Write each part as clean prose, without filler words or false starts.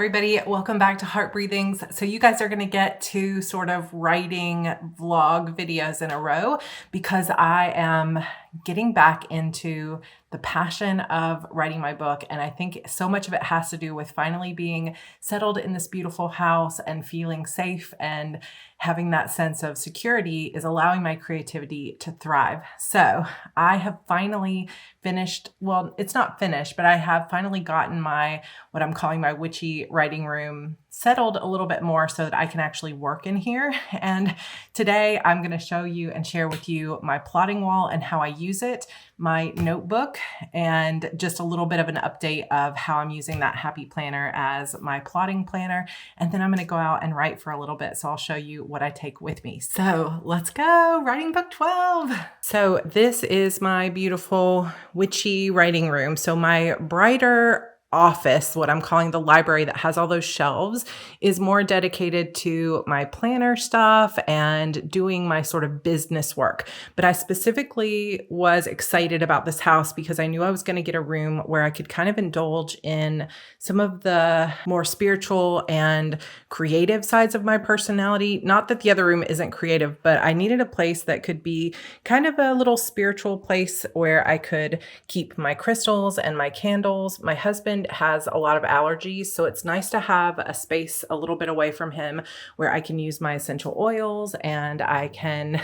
everybody, welcome back to Heart Breathings. So you guys are going to get two sort of writing vlog videos in a row because I am getting back into the passion of writing my book. And I think so much of it has to do with finally being settled in this beautiful house and feeling safe and having that sense of security is allowing my creativity to thrive. So I have finally finished, well, it's not finished, but I have finally gotten what I'm calling my witchy writing room settled a little bit more so that I can actually work in here. And today I'm going to show you and share with you my plotting wall and how I use it, my notebook, and just a little bit of an update of how I'm using that happy planner as my plotting planner. And then I'm going to go out and write for a little bit. So I'll show you what I take with me. So let's go, writing book 12. So this is my beautiful witchy writing room. So my brighter office, what I'm calling the library that has all those shelves, is more dedicated to my planner stuff and doing my sort of business work. But I specifically was excited about this house because I knew I was going to get a room where I could kind of indulge in some of the more spiritual and creative sides of my personality. Not that the other room isn't creative, but I needed a place that could be kind of a little spiritual place where I could keep my crystals and my candles. My husband has a lot of allergies, so it's nice to have a space a little bit away from him where I can use my essential oils and I can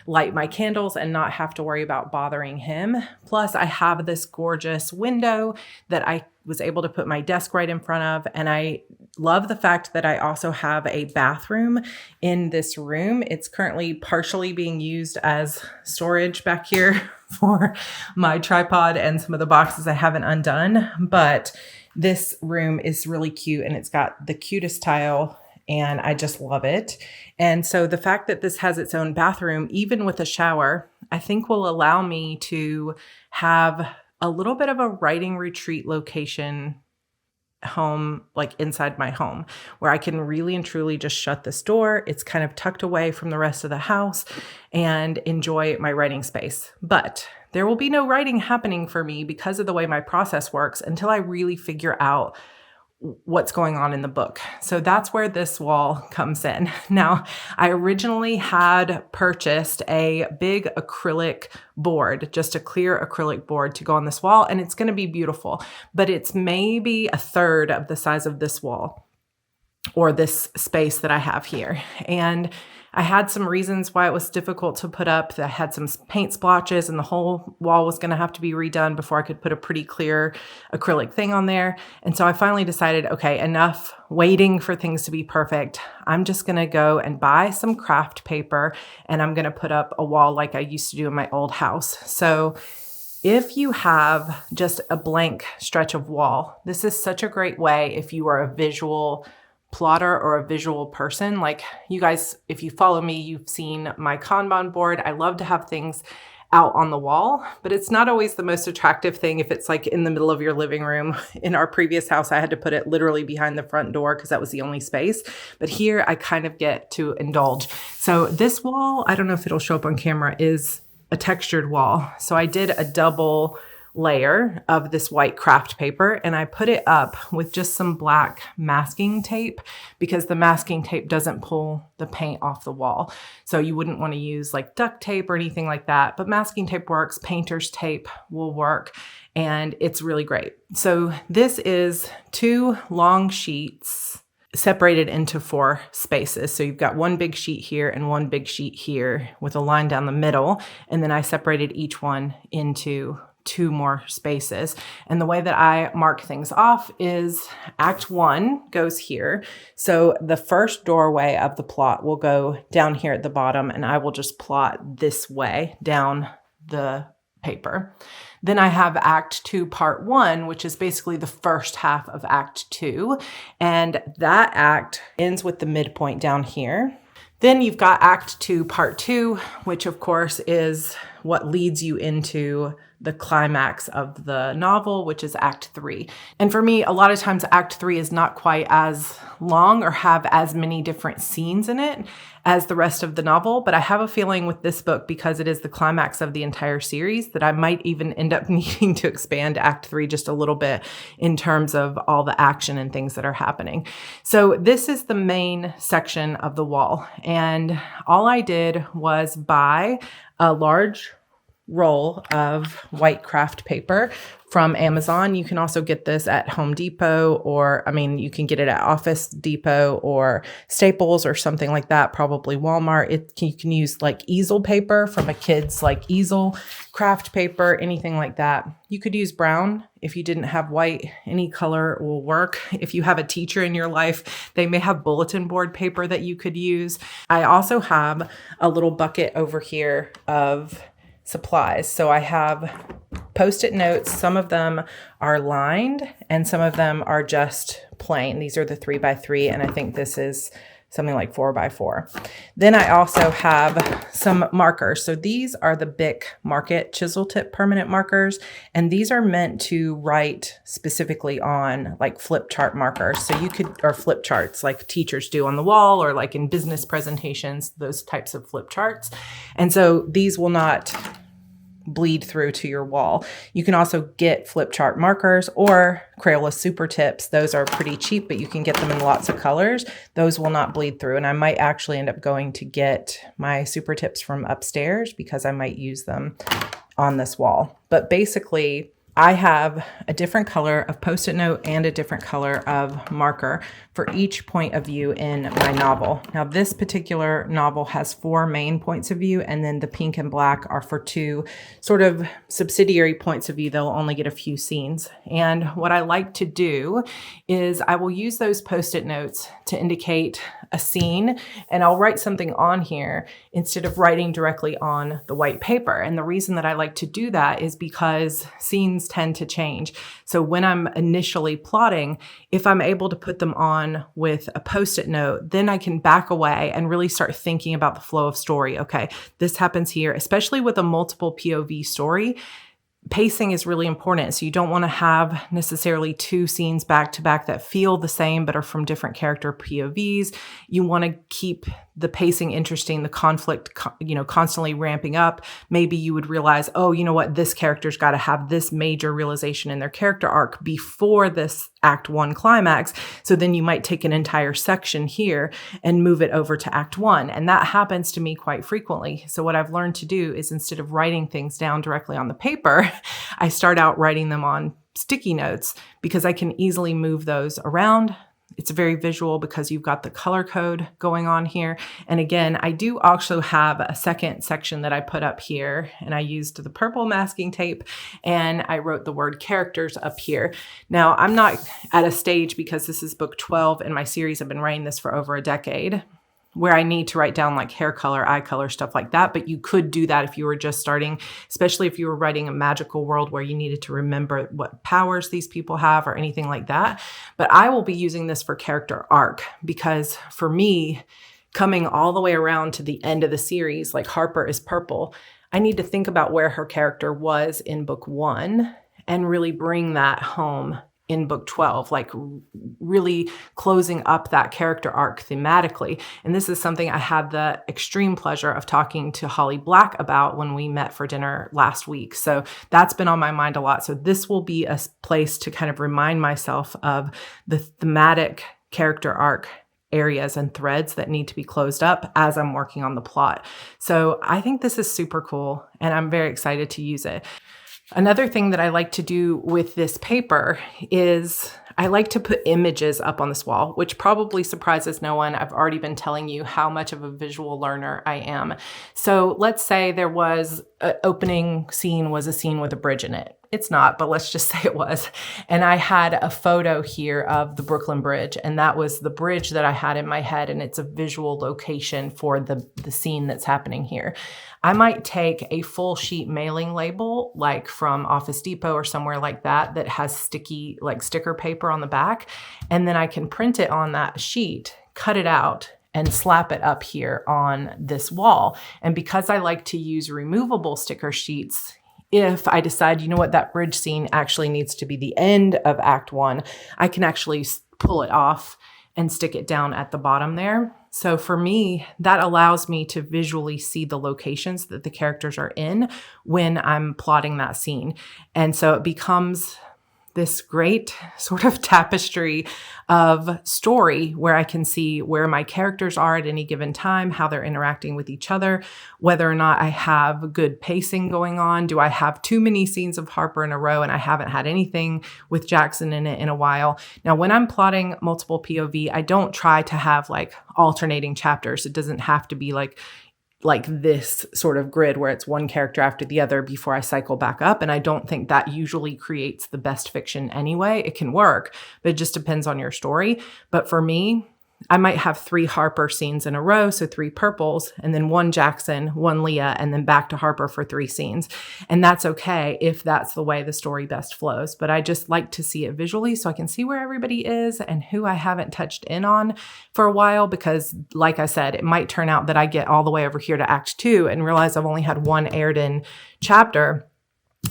light my candles and not have to worry about bothering him. Plus, I have this gorgeous window that I was able to put my desk right in front of, and I love the fact that I also have a bathroom in this room. It's currently partially being used as storage back here for my tripod and some of the boxes I haven't undone, but this room is really cute and it's got the cutest tile and I just love it. And so the fact that this has its own bathroom, even with a shower, I think will allow me to have a little bit of a writing retreat location home, like inside my home, where I can really and truly just shut this door. It's kind of tucked away from the rest of the house and enjoy my writing space. But there will be no writing happening for me because of the way my process works until I really figure out what's going on in the book. So that's where this wall comes in. Now, I originally had purchased a big acrylic board, just a clear acrylic board to go on this wall, and it's going to be beautiful, but it's maybe a third of the size of this wall or this space that I have here. And I had some reasons why it was difficult to put up. I had some paint splotches and the whole wall was going to have to be redone before I could put a pretty clear acrylic thing on there. And so I finally decided, okay, enough waiting for things to be perfect. I'm just going to go and buy some craft paper and I'm going to put up a wall like I used to do in my old house. So if you have just a blank stretch of wall, this is such a great way if you are a visual plotter or a visual person. Like you guys, if you follow me, you've seen my Kanban board. I love to have things out on the wall, but it's not always the most attractive thing if it's like in the middle of your living room. In our previous house, I had to put it literally behind the front door because that was the only space. But here I kind of get to indulge. So this wall, I don't know if it'll show up on camera, is a textured wall. So I did a double layer of this white craft paper and I put it up with just some black masking tape because the masking tape doesn't pull the paint off the wall. So you wouldn't want to use like duct tape or anything like that, but masking tape works, painter's tape will work, and it's really great. So this is 2 long sheets separated into 4 spaces. So you've got one big sheet here and one big sheet here with a line down the middle. And then I separated each one into 2 more spaces. And the way that I mark things off is Act 1 goes here. So the first doorway of the plot will go down here at the bottom and I will just plot this way down the paper. Then I have Act 2, Part 1, which is basically the first half of Act 2. And that act ends with the midpoint down here. Then you've got Act 2, Part 2, which of course is what leads you into the climax of the novel, which is Act 3. And for me, a lot of times Act 3 is not quite as long or have as many different scenes in it as the rest of the novel. But I have a feeling with this book, because it is the climax of the entire series, that I might even end up needing to expand Act 3 just a little bit in terms of all the action and things that are happening. So this is the main section of the wall. And all I did was buy a large roll of white craft paper from Amazon. You can also get this at Home Depot, or you can get it at Office Depot or Staples or something like that, probably Walmart. You can use like easel paper from a kid's like easel, craft paper, anything like that. You could use brown if you didn't have white. Any color will work. If you have a teacher in your life, they may have bulletin board paper that you could use. I also have a little bucket over here of supplies. So I have Post-it notes. Some of them are lined and some of them are just plain. These are the 3x3, and I think this is something like 4x4. Then I also have some markers. So these are the Bic Market chisel tip permanent markers, and these are meant to write specifically on like flip chart markers. So you could, or flip charts like teachers do on the wall, or like in business presentations, those types of flip charts. And so these will not bleed through to your wall. You can also get flip chart markers or Crayola super tips. Those are pretty cheap, but you can get them in lots of colors. Those will not bleed through. And I might actually end up going to get my super tips from upstairs because I might use them on this wall. But basically, I have a different color of Post-it note and a different color of marker for each point of view in my novel. Now, this particular novel has 4 main points of view, and then the pink and black are for 2 sort of subsidiary points of view. They'll only get a few scenes. And what I like to do is I will use those Post-it notes to indicate a scene, and I'll write something on here instead of writing directly on the white paper. And the reason that I like to do that is because scenes tend to change. So when I'm initially plotting, if I'm able to put them on with a Post-it note, then I can back away and really start thinking about the flow of story. Okay, this happens here, especially with a multiple POV story. Pacing is really important. So you don't want to have necessarily 2 scenes back to back that feel the same but are from different character POVs. You want to keep the pacing interesting, the conflict, constantly ramping up. Maybe you would realize, oh, you know what, this character's got to have this major realization in their character arc before this Act 1 climax. So then you might take an entire section here and move it over to Act 1. And that happens to me quite frequently. So what I've learned to do is, instead of writing things down directly on the paper, I start out writing them on sticky notes because I can easily move those around. It's very visual because you've got the color code going on here. And again, I do also have a second section that I put up here, and I used the purple masking tape and I wrote the word characters up here. Now, I'm not at a stage, because this is book 12 in my series. I've been writing this for over a decade, where I need to write down like hair color, eye color, stuff like that. But you could do that if you were just starting, especially if you were writing a magical world where you needed to remember what powers these people have or anything like that. But I will be using this for character arc, because for me, coming all the way around to the end of the series, like Harper is purple, I need to think about where her character was in book 1 and really bring that home in book 12, like really closing up that character arc thematically. And this is something I had the extreme pleasure of talking to Holly Black about when we met for dinner last week. So that's been on my mind a lot. So this will be a place to kind of remind myself of the thematic character arc areas and threads that need to be closed up as I'm working on the plot. So I think this is super cool, and I'm very excited to use it. Another thing that I like to do with this paper is I like to put images up on this wall, which probably surprises no one. I've already been telling you how much of a visual learner I am. So let's say there was an opening scene was a scene with a bridge in it. It's not, but let's just say it was. And I had a photo here of the Brooklyn Bridge, and that was the bridge that I had in my head, and it's a visual location for the scene that's happening here. I might take a full sheet mailing label, like from Office Depot or somewhere like that, that has sticky, like sticker paper on the back, and then I can print it on that sheet, cut it out, and slap it up here on this wall. And because I like to use removable sticker sheets if I decide, you know what, that bridge scene actually needs to be the end of Act 1, I can actually pull it off and stick it down at the bottom there. So for me, that allows me to visually see the locations that the characters are in when I'm plotting that scene. And so it becomes this great sort of tapestry of story where I can see where my characters are at any given time, how they're interacting with each other, whether or not I have good pacing going on. Do I have too many scenes of Harper in a row and I haven't had anything with Jackson in it in a while? Now, when I'm plotting multiple POV, I don't try to have like alternating chapters. It doesn't have to be like this sort of grid where it's one character after the other before I cycle back up. And I don't think that usually creates the best fiction anyway. It can work, but it just depends on your story. But for me, I might have 3 Harper scenes in a row, so 3 purples, and then 1 Jackson, 1 Leah, and then back to Harper for 3 scenes. And that's okay if that's the way the story best flows. But I just like to see it visually so I can see where everybody is and who I haven't touched in on for a while, because like I said, it might turn out that I get all the way over here to Act 2 and realize I've only had 1 aired in chapter.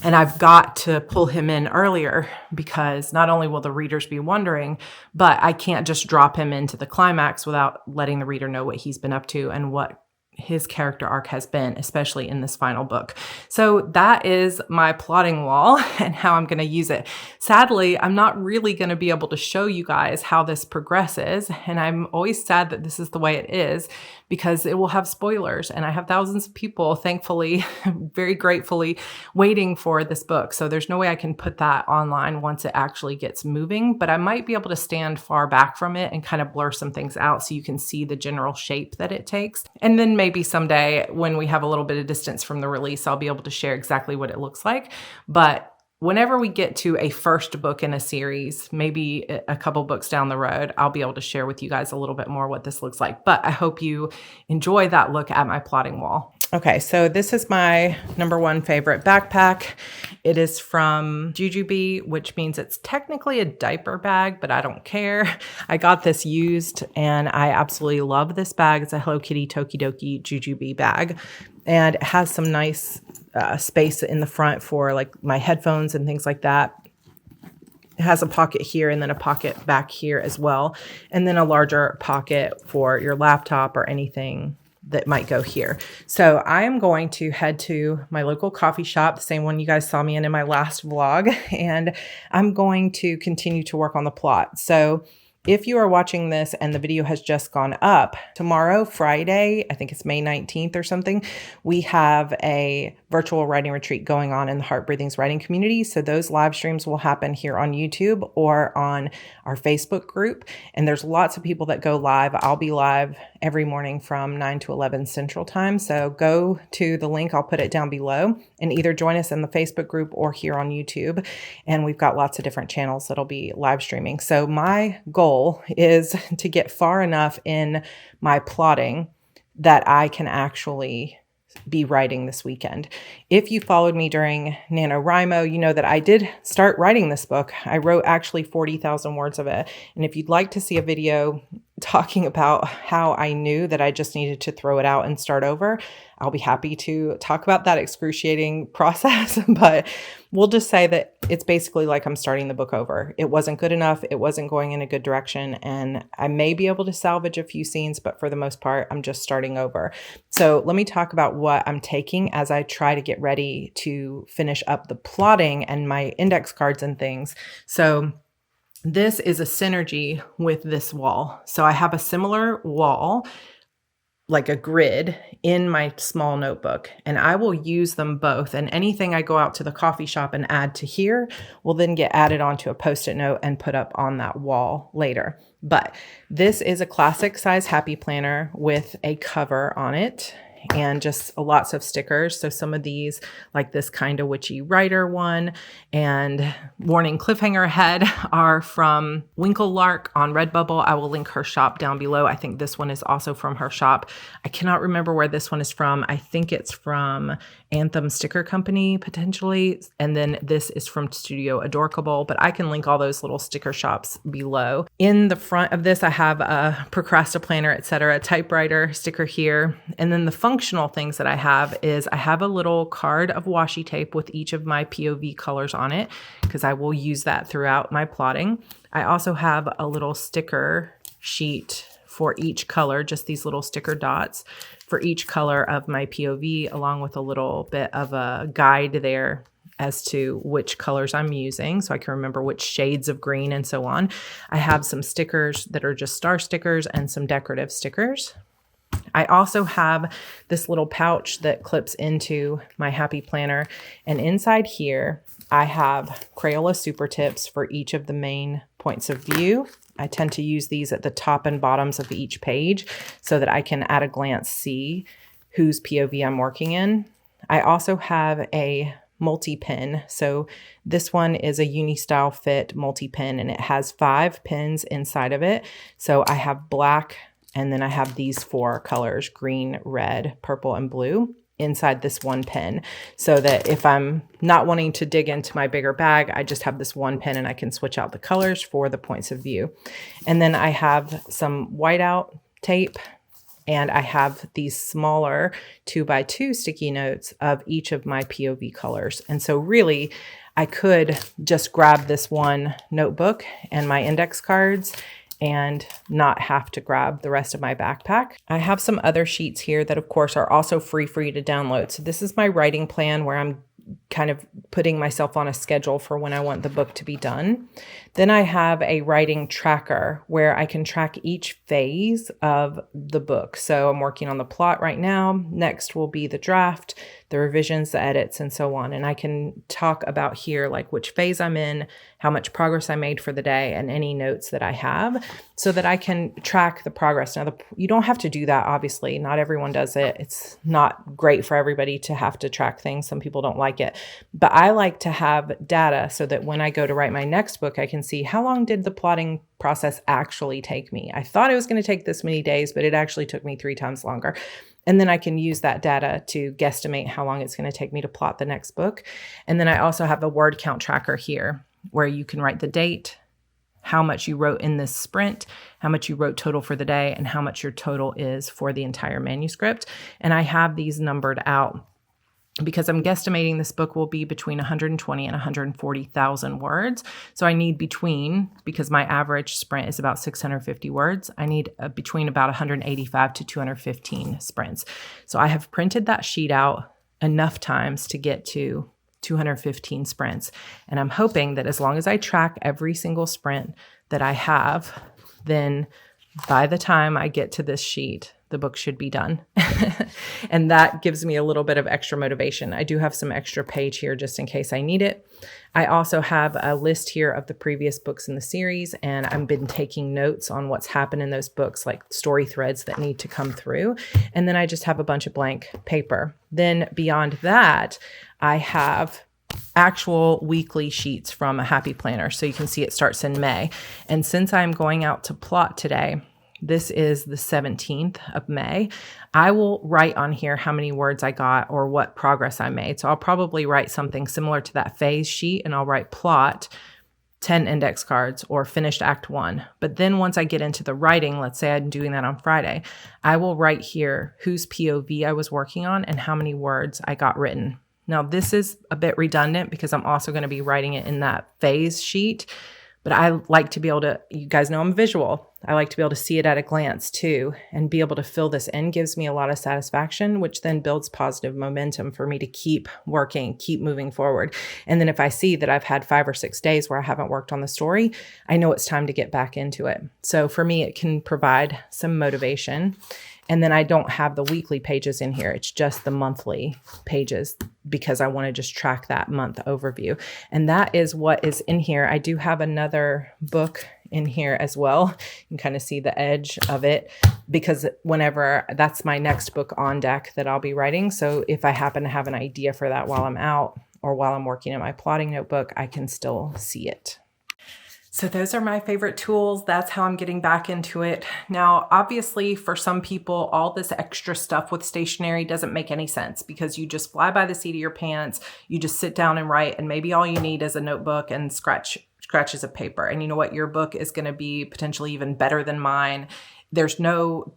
And I've got to pull him in earlier because not only will the readers be wondering, but I can't just drop him into the climax without letting the reader know what he's been up to and what his character arc has been, especially in this final book. So that is my plotting wall and how I'm going to use it. Sadly, I'm not really going to be able to show you guys how this progresses. And I'm always sad that this is the way it is because it will have spoilers. And I have thousands of people, thankfully, very gratefully, waiting for this book. So there's no way I can put that online once it actually gets moving, but I might be able to stand far back from it and kind of blur some things out so you can see the general shape that it takes. And then maybe someday when we have a little bit of distance from the release, I'll be able to share exactly what it looks like. But whenever we get to a first book in a series, maybe a couple books down the road, I'll be able to share with you guys a little bit more what this looks like. But I hope you enjoy that look at my plotting wall. Okay, so this is my #1 favorite backpack. It is from Jujubee, which means it's technically a diaper bag, but I don't care. I got this used and I absolutely love this bag. It's a Hello Kitty Tokidoki Jujubee bag. And it has some nice space in the front for like my headphones and things like that. It has a pocket here and then a pocket back here as well. And then a larger pocket for your laptop or anything that might go here. So I am going to head to my local coffee shop, the same one you guys saw me in my last vlog, and I'm going to continue to work on the plot. So if you are watching this and the video has just gone up, tomorrow, Friday, I think it's May 19th or something, we have a virtual writing retreat going on in the Heart Breathings writing community. So those live streams will happen here on YouTube or on our Facebook group. And there's lots of people that go live. I'll be live every morning from 9 to 11 Central Time. So go to the link, I'll put it down below, and either join us in the Facebook group or here on YouTube. And we've got lots of different channels that'll be live streaming. So my goal is to get far enough in my plotting that I can actually be writing this weekend. If you followed me during NaNoWriMo, you know that I did start writing this book. I wrote actually 40,000 words of it. And if you'd like to see a video talking about how I knew that I just needed to throw it out and start over, I'll be happy to talk about that excruciating process. But we'll just say that it's basically like I'm starting the book over. It wasn't good enough. It wasn't going in a good direction. And I may be able to salvage a few scenes, but for the most part, I'm just starting over. So let me talk about what I'm taking as I try to get ready to finish up the plotting and my index cards and things. So this is a synergy with this wall. So I have a similar wall, like a grid, in my small notebook, and I will use them both. And anything I go out to the coffee shop and add to here will then get added onto a Post-it note and put up on that wall later. But this is a classic size happy planner with a cover on it and just lots of stickers. So some of these, like this Kinda Witchy Writer one and Warning Cliffhanger Ahead, are from Winklelark on Redbubble. I will link her shop down below. I think this one is also from her shop. I cannot remember where this one is from. I think it's from Anthem Sticker Company, potentially. And then this is from Studio Adorkable, but I can link all those little sticker shops below. In the front of this, I have a Procrastiplanner, etc. typewriter sticker here. And then the functional things that I have is I have a little card of washi tape with each of my POV colors on it, because I will use that throughout my plotting. I also have a little sticker sheet for each color, just these little sticker dots for each color of my POV, along with a little bit of a guide there as to which colors I'm using, so I can remember which shades of green and so on. I have some stickers that are just star stickers and some decorative stickers. I also have this little pouch that clips into my Happy Planner, and inside here I have Crayola Super Tips for each of the main points of view. I tend to use these at the top and bottoms of each page so that I can at a glance see whose POV I'm working in. I also have a multi-pin. So this one is a uni-style fit multi-pin, and it has 5 pins inside of it. So I have black, and then I have these 4 colors, green, red, purple, and blue, inside this one pin, so that if I'm not wanting to dig into my bigger bag, I just have this one pin and I can switch out the colors for the points of view. And then I have some whiteout tape, and I have these smaller 2x2 sticky notes of each of my POV colors. And so really, I could just grab this one notebook and my index cards and not have to grab the rest of my backpack. I have some other sheets here that of course are also free for you to download. So this is my writing plan where I'm kind of putting myself on a schedule for when I want the book to be done. Then I have a writing tracker where I can track each phase of the book. So I'm working on the plot right now. Next will be the draft, the revisions, the edits, and so on. And I can talk about here like which phase I'm in, how much progress I made for the day, and any notes that I have, so that I can track the progress. Now, you don't have to do that, obviously. Not everyone does it. It's not great for everybody to have to track things. Some people don't like it. But I like to have data so that when I go to write my next book, I can see how long did the plotting process actually take me. I thought it was going to take this many days, but it actually took me 3 times longer. And then I can use that data to guesstimate how long it's going to take me to plot the next book. And then I also have a word count tracker here where you can write the date, how much you wrote in this sprint, how much you wrote total for the day, and how much your total is for the entire manuscript. And I have these numbered out because I'm guesstimating this book will be between 120 and 140,000 words. So I need because my average sprint is about 650 words, I need between about 185 to 215 sprints. So I have printed that sheet out enough times to get to 215 sprints. And I'm hoping that as long as I track every single sprint that I have, then by the time I get to this sheet, the book should be done. And that gives me a little bit of extra motivation. I do have some extra page here just in case I need it. I also have a list here of the previous books in the series, and I've been taking notes on what's happened in those books, like story threads that need to come through. And then I just have a bunch of blank paper. Then beyond that, I have actual weekly sheets from a Happy Planner. So you can see it starts in May. And since I'm going out to plot today, this is the 17th of May. I will write on here how many words I got or what progress I made. So I'll probably write something similar to that phase sheet, and I'll write plot, 10 index cards, or finished act 1. But then once I get into the writing, let's say I'm doing that on Friday, I will write here whose POV I was working on and how many words I got written. Now, this is a bit redundant because I'm also going to be writing it in that phase sheet. But I like to be able to, you guys know I'm visual. I like to be able to see it at a glance too, and be able to fill this in gives me a lot of satisfaction, which then builds positive momentum for me to keep working, keep moving forward. And then if I see that I've had 5 or 6 days where I haven't worked on the story, I know it's time to get back into it. So for me, it can provide some motivation. And then I don't have the weekly pages in here. It's just the monthly pages because I want to just track that month overview. And that is what is in here. I do have another book in here as well. You can kind of see the edge of it because whenever that's my next book on deck that I'll be writing. So if I happen to have an idea for that while I'm out or while I'm working in my plotting notebook, I can still see it. So those are my favorite tools. That's how I'm getting back into it. Now, obviously, for some people, all this extra stuff with stationery doesn't make any sense because you just fly by the seat of your pants. You just sit down and write, and maybe all you need is a notebook and scratches of paper. And you know what? Your book is going to be potentially even better than mine. There's no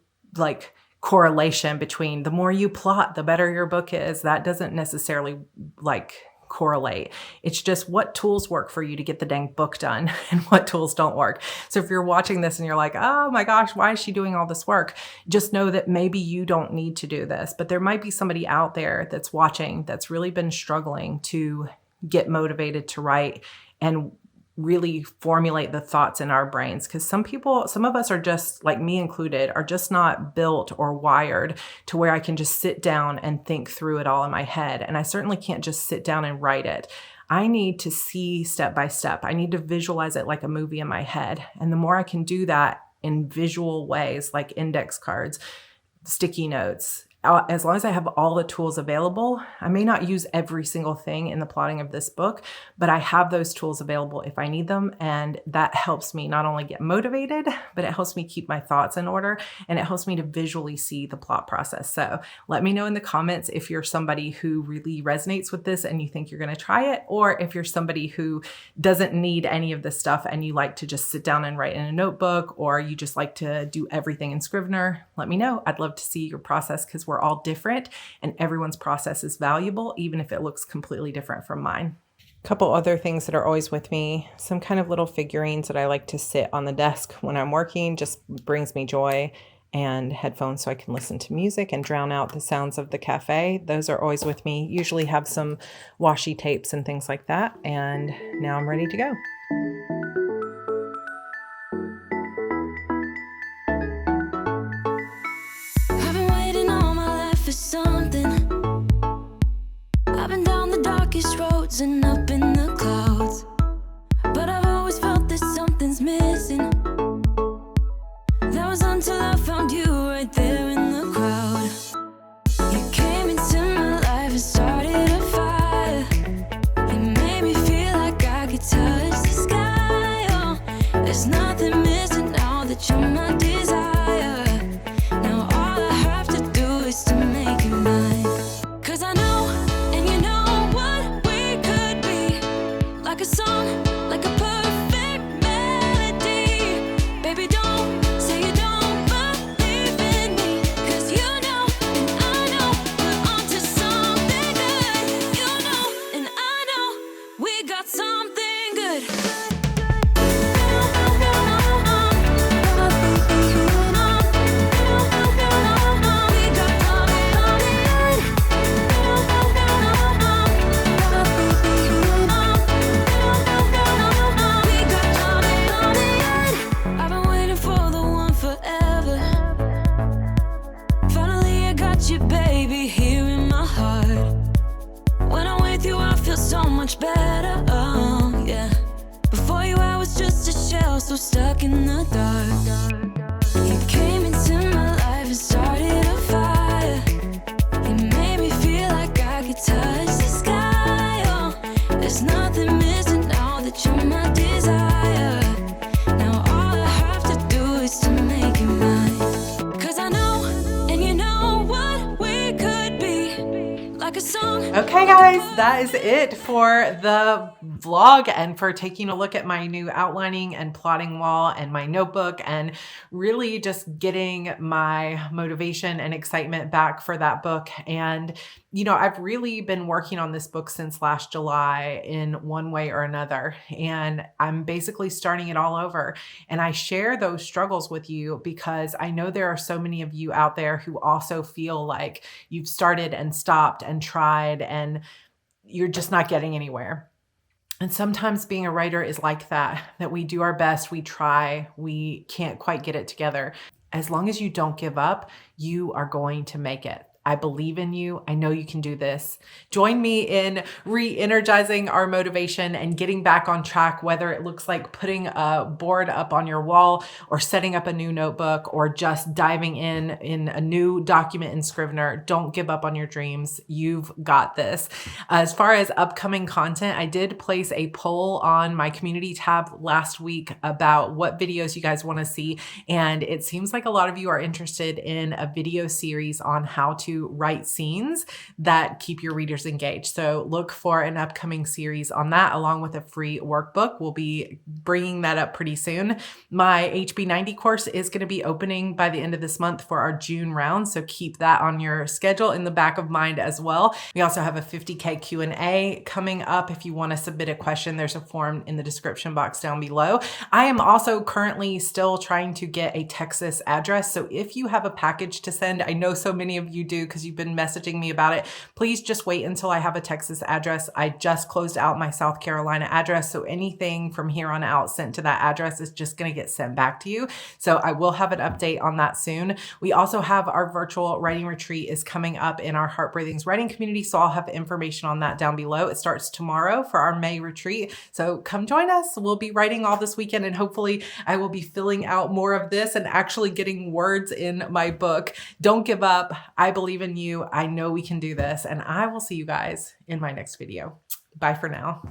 correlation between the more you plot, the better your book is. That doesn't necessarily like correlate. It's just what tools work for you to get the dang book done and what tools don't work. So if you're watching this and you're like, oh my gosh, why is she doing all this work? Just know that maybe you don't need to do this, but there might be somebody out there that's watching that's really been struggling to get motivated to write and really formulate the thoughts in our brains. Because some of us are just, like me included, are just not built or wired to where I can just sit down and think through it all in my head. And I certainly can't just sit down and write it. I need to see step by step. I need to visualize it like a movie in my head. And the more I can do that in visual ways, like index cards, sticky notes, as long as I have all the tools available, I may not use every single thing in the plotting of this book, but I have those tools available if I need them. And that helps me not only get motivated, but it helps me keep my thoughts in order, and it helps me to visually see the plot process. So let me know in the comments if you're somebody who really resonates with this and you think you're going to try it, or if you're somebody who doesn't need any of this stuff and you like to just sit down and write in a notebook, or you just like to do everything in Scrivener. Let me know. I'd love to see your process, because we're all different and everyone's process is valuable, even if it looks completely different from mine. A couple other things that are always with me, some kind of little figurines that I like to sit on the desk when I'm working, just brings me joy, and headphones so I can listen to music and drown out the sounds of the cafe. Those are always with me. Usually have some washi tapes and things like that. And now I'm ready to go. Roads and up in the clouds, but I've always felt that something's missing. That was until I found you right there in the crowd. You came into my life and started a fire. You made me feel like I could touch the sky. Oh, there's nothing missing now that you're my desire. Now all I have to do is to make you mine. 'Cause I know, and you know what we could be. Like a song, like a perfect melody. Baby, don't say you don't believe in me. 'Cause you know, and I know, we're onto something good. You know, and I know, we got something good. I've been waiting for the one forever. Finally I got you, baby, here in my heart. When I'm with you I feel so much better, oh yeah. Before you I was just a shell, so stuck in the dark. You came into my life and started a fire. You made me feel like I could touch the sky, oh. There's nothing missing now that you're my desire. Now all I have to do is to make you mine. 'Cause I know, and you know what we could be. Like a song. Okay guys, that is it for the vlog and for taking a look at my new outlining and plotting wall and my notebook, and really just getting my motivation and excitement back for that book. And you know, I've really been working on this book since last July in one way or another, and I'm basically starting it all over. And I share those struggles with you because I know there are so many of you out there who also feel like you've started and stopped and tried and you're just not getting anywhere. And sometimes being a writer is like that we do our best, we try, we can't quite get it together. As long as you don't give up, you are going to make it. I believe in you. I know you can do this. Join me in re-energizing our motivation and getting back on track, whether it looks like putting a board up on your wall or setting up a new notebook or just diving in a new document in Scrivener. Don't give up on your dreams. You've got this. As far as upcoming content, I did place a poll on my community tab last week about what videos you guys want to see. And it seems like a lot of you are interested in a video series on how to to write scenes that keep your readers engaged. So look for an upcoming series on that, along with a free workbook. We'll be bringing that up pretty soon. My HB90 course is going to be opening by the end of this month for our June round, so keep that on your schedule in the back of mind as well. We also have a 50K Q&A coming up. If you want to submit a question, there's a form in the description box down below. I am also currently still trying to get a Texas address, so if you have a package to send, I know so many of you do because you've been messaging me about it, please just wait until I have a Texas address. I just closed out my South Carolina address, so anything from here on out sent to that address is just going to get sent back to you. So I will have an update on that soon. We also have our virtual writing retreat is coming up in our Heart Breathings writing community, so I'll have information on that down below. It starts tomorrow for our May retreat, so come join us. We'll be writing all this weekend, and hopefully I will be filling out more of this and actually getting words in my book. Don't give up. I believe in you. I know we can do this, and I will see you guys in my next video. Bye for now.